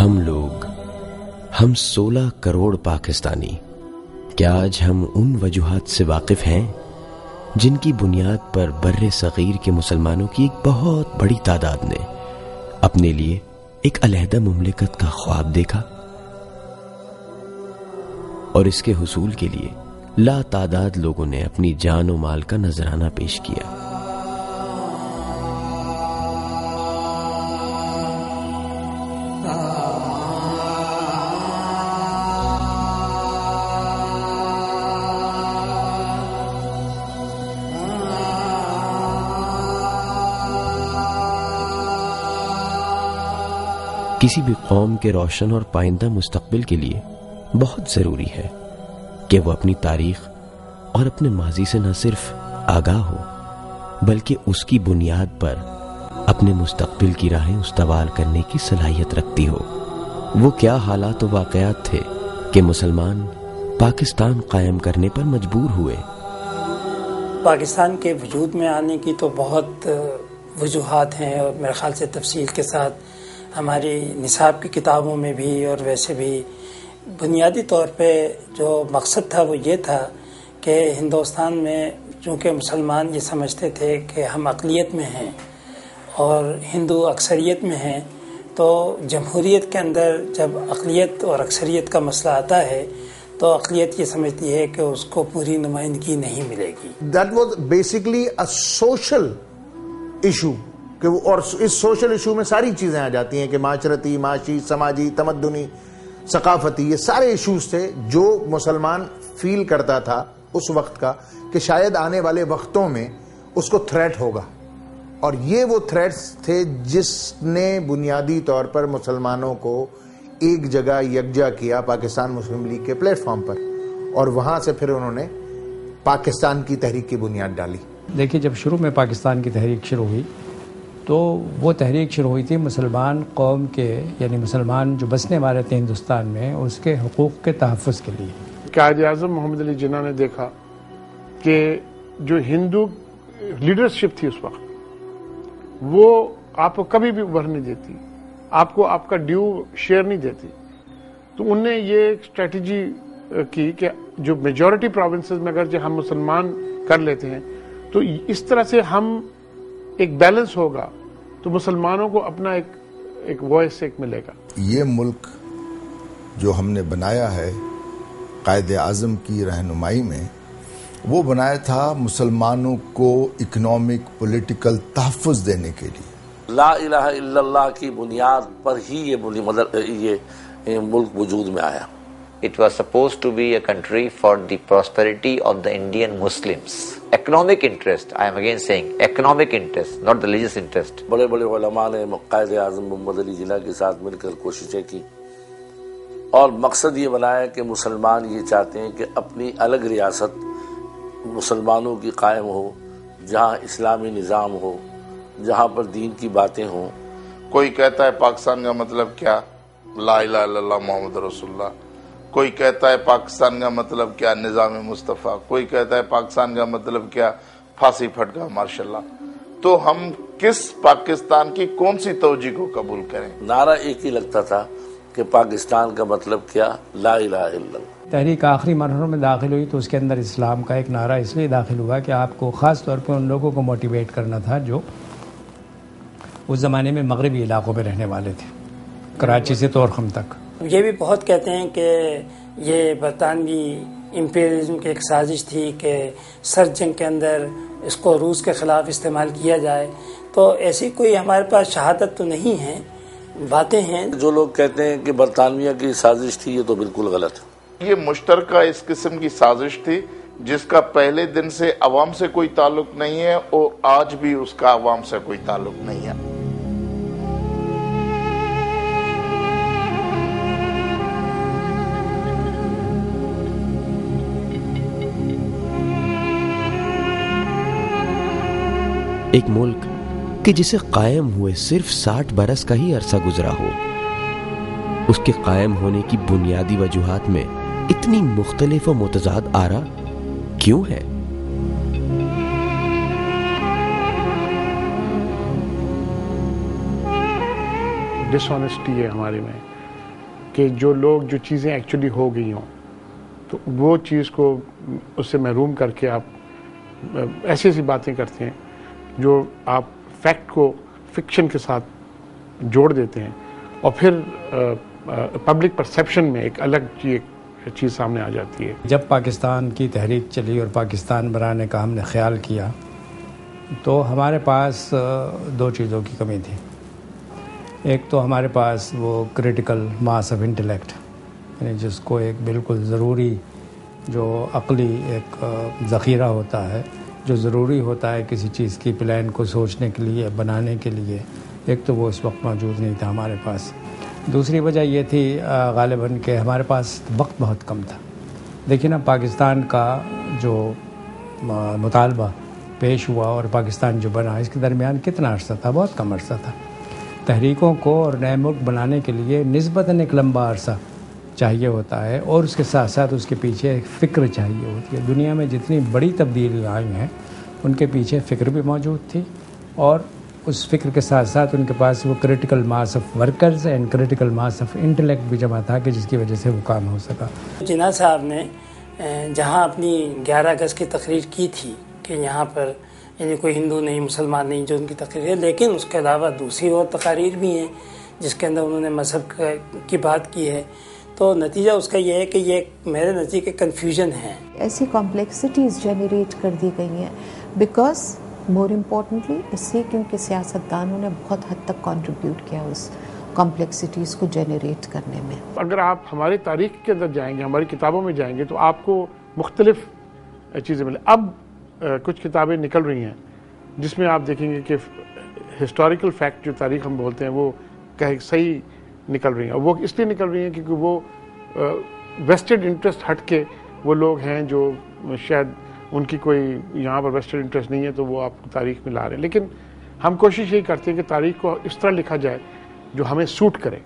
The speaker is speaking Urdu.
ہم لوگ، ہم 16 کروڑ پاکستانی، کیا آج ہم ان وجوہات سے واقف ہیں جن کی بنیاد پر بر صغیر کے مسلمانوں کی ایک بہت بڑی تعداد نے اپنے لیے ایک علیحدہ مملکت کا خواب دیکھا اور اس کے حصول کے لیے لا تعداد لوگوں نے اپنی جان و مال کا نذرانہ پیش کیا؟ کسی بھی قوم کے روشن اور پائندہ مستقبل کے لیے بہت ضروری ہے کہ وہ اپنی تاریخ اور اپنے ماضی سے نہ صرف آگاہ ہو بلکہ اس کی بنیاد پر اپنے مستقبل کی راہیں استوار کرنے کی صلاحیت رکھتی ہو۔ وہ کیا حالات و واقعات تھے کہ مسلمان پاکستان قائم کرنے پر مجبور ہوئے؟ پاکستان کے وجود میں آنے کی تو بہت وجوہات ہیں اور میرے خیال سے تفصیل کے ساتھ ہماری نصاب کی کتابوں میں بھی اور ویسے بھی بنیادی طور پہ جو مقصد تھا وہ یہ تھا کہ ہندوستان میں چونکہ مسلمان یہ سمجھتے تھے کہ ہم اقلیت میں ہیں اور ہندو اکثریت میں ہیں، تو جمہوریت کے اندر جب اقلیت اور اکثریت کا مسئلہ آتا ہے تو اقلیت یہ سمجھتی ہے کہ اس کو پوری نمائندگی نہیں ملے گی۔ That was basically a social issue، اور اس سوشل ایشو میں ساری چیزیں آ جاتی ہیں کہ معاشرتی، معاشی، سماجی، تمدنی، ثقافتی، یہ سارے ایشوز تھے جو مسلمان فیل کرتا تھا اس وقت کا کہ شاید آنے والے وقتوں میں اس کو تھریٹ ہوگا، اور یہ وہ تھریٹس تھے جس نے بنیادی طور پر مسلمانوں کو ایک جگہ یکجا کیا پاکستان مسلم لیگ کے پلیٹ فارم پر، اور وہاں سے پھر انہوں نے پاکستان کی تحریک کی بنیاد ڈالی۔ دیکھیے، جب شروع میں پاکستان کی تحریک شروع ہوئی تو وہ تحریک شروع ہوئی تھی مسلمان قوم کے، یعنی مسلمان جو بسنے والے تھے ہندوستان میں، اس کے حقوق کے تحفظ کے لیے۔ قائد اعظم محمد علی جناح نے دیکھا کہ جو ہندو لیڈرشپ تھی اس وقت وہ آپ کو کبھی بھی ابھر نہیں دیتی، آپ کو آپ کا ڈیو شیئر نہیں دیتی، تو انہوں نے یہ ایک اسٹریٹجی کی کہ جو میجورٹی پروونسز میں اگر ہم مسلمان کر لیتے ہیں تو اس طرح سے ہم ایک بیلنس ہوگا تو مسلمانوں کو اپنا ایک وائس ایک ملے گا۔ یہ ملک جو ہم نے بنایا ہے قائد اعظم کی رہنمائی میں، وہ بنایا تھا مسلمانوں کو اکنامک پولیٹیکل تحفظ دینے کے لیے۔ لا الہ الا اللہ کی بنیاد پر ہی یہ ملک وجود میں آیا۔ It was supposed to be a country for the prosperity of the Indian Muslims. Economic interest, I am again saying, economic interest, not the religious interest. بڑے بڑے علماء نے قائد اعظم محمد علی جناح کے ساتھ مل کر کوششیں کی اور مقصد یہ بنایا کہ مسلمان یہ چاہتے ہیں کہ اپنی الگ ریاست مسلمانوں کی قائم ہو، جہاں اسلامی نظام ہو، جہاں پر دین کی باتیں ہوں۔ کوئی کہتا ہے پاکستان کا مطلب کیا؟ لا الہ الا اللہ محمد رسول اللہ۔ کوئی کہتا ہے پاکستان کا مطلب کیا؟ نظام مصطفیٰ۔ کوئی کہتا ہے پاکستان کا مطلب کیا؟ پھانسی پھٹکا مارشاء اللہ۔ تو ہم کس پاکستان کی کون سی توجہ کو قبول کریں؟ نعرہ ایک ہی لگتا تھا کہ پاکستان کا مطلب کیا؟ لا الہ الا اللہ۔ تحریک آخری مرحلوں میں داخل ہوئی تو اس کے اندر اسلام کا ایک نعرہ اس لیے داخل ہوا کہ آپ کو خاص طور پہ ان لوگوں کو موٹیویٹ کرنا تھا جو اس زمانے میں مغربی علاقوں میں رہنے والے تھے، کراچی سے طورخم تک۔ یہ بھی بہت کہتے ہیں کہ یہ برطانوی امپیریلزم کی ایک سازش تھی کہ سرد جنگ کے اندر اس کو روس کے خلاف استعمال کیا جائے، تو ایسی کوئی ہمارے پاس شہادت تو نہیں ہے، باتیں ہیں۔ جو لوگ کہتے ہیں کہ برطانیہ کی سازش تھی، یہ تو بالکل غلط ہے۔ یہ مشترکہ اس قسم کی سازش تھی جس کا پہلے دن سے عوام سے کوئی تعلق نہیں ہے اور آج بھی اس کا عوام سے کوئی تعلق نہیں ہے۔ ایک ملک کہ جسے قائم ہوئے صرف 60 برس کا ہی عرصہ گزرا ہو، اس کے قائم ہونے کی بنیادی وجوہات میں اتنی مختلف و متضاد آرا کیوں ہے؟ ڈس آنیسٹی ہے ہمارے میں، کہ جو لوگ جو چیزیں ایکچولی ہو گئی ہوں تو وہ چیز کو اس سے محروم کر کے آپ ایسی ایسی باتیں کرتے ہیں جو آپ فیکٹ کو فکشن کے ساتھ جوڑ دیتے ہیں، اور پھر پبلک پرسیپشن میں ایک الگ چیز سامنے آ جاتی ہے۔ جب پاکستان کی تحریک چلی اور پاکستان بنانے کا ہم نے خیال کیا تو ہمارے پاس دو چیزوں کی کمی تھی۔ ایک تو ہمارے پاس وہ کریٹیکل ماس آف انٹلیکٹ، یعنی جس کو ایک بالکل ضروری جو عقلی ایک ذخیرہ ہوتا ہے، جو ضروری ہوتا ہے کسی چیز کی پلان کو سوچنے کے لیے، بنانے کے لیے، ایک تو وہ اس وقت موجود نہیں تھا ہمارے پاس۔ دوسری وجہ یہ تھی غالباً کہ ہمارے پاس وقت بہت کم تھا۔ دیکھیں نا، پاکستان کا جو مطالبہ پیش ہوا اور پاکستان جو بنا، اس کے درمیان کتنا عرصہ تھا؟ بہت کم عرصہ تھا۔ تحریکوں کو اور نئے ملک بنانے کے لیے نسبتاً ایک لمبا عرصہ چاہیے ہوتا ہے، اور اس کے ساتھ ساتھ اس کے پیچھے ایک فکر چاہیے ہوتی ہے۔ دنیا میں جتنی بڑی تبدیلیاں آئی ہیں ان کے پیچھے فکر بھی موجود تھی، اور اس فکر کے ساتھ ساتھ ان کے پاس وہ critical mass of workers and critical mass of intellect بھی جمع تھا کہ جس کی وجہ سے وہ کام ہو سکا۔ جناح صاحب نے جہاں اپنی 11 اگست کی تقریر کی تھی کہ یہاں پر یعنی کوئی ہندو نہیں، مسلمان نہیں، جو ان کی تقریر ہے، لیکن اس کے علاوہ دوسری اور تقاریر بھی ہیں جس کے اندر انہوں نے مذہب کی بات کی ہے، تو نتیجہ اس کا یہ ہے کہ یہ میرے نزدیک کنفیوژن ہے۔ ایسی کمپلیکسٹیز جنریٹ کر دی گئی ہیں بیکاز مور امپورٹنٹلی اس سے کیونکہ سیاستدانوں نے بہت حد تک کنٹریبیوٹ کیا اس کمپلیکسٹیز کو جنریٹ کرنے میں۔ اگر آپ ہماری تاریخ کے اندر جائیں گے، ہماری کتابوں میں جائیں گے، تو آپ کو مختلف چیزیں ملیں۔ اب کچھ کتابیں نکل رہی ہیں جس میں آپ دیکھیں گے کہ ہسٹوریکل فیکٹ جو تاریخ ہم بولتے ہیں وہ صحیح نکل رہی ہیں، اور وہ اس لیے نکل رہی ہیں کیونکہ وہ ویسٹڈ انٹرسٹ ہٹ کے وہ لوگ ہیں جو شاید ان کی کوئی یہاں پر ویسٹڈ انٹرسٹ نہیں ہے تو وہ آپ کو تاریخ میں لا رہے ہیں۔ لیکن ہم کوشش یہی کرتے ہیں کہ تاریخ کو اس طرح لکھا جائے جو ہمیں سوٹ کرے۔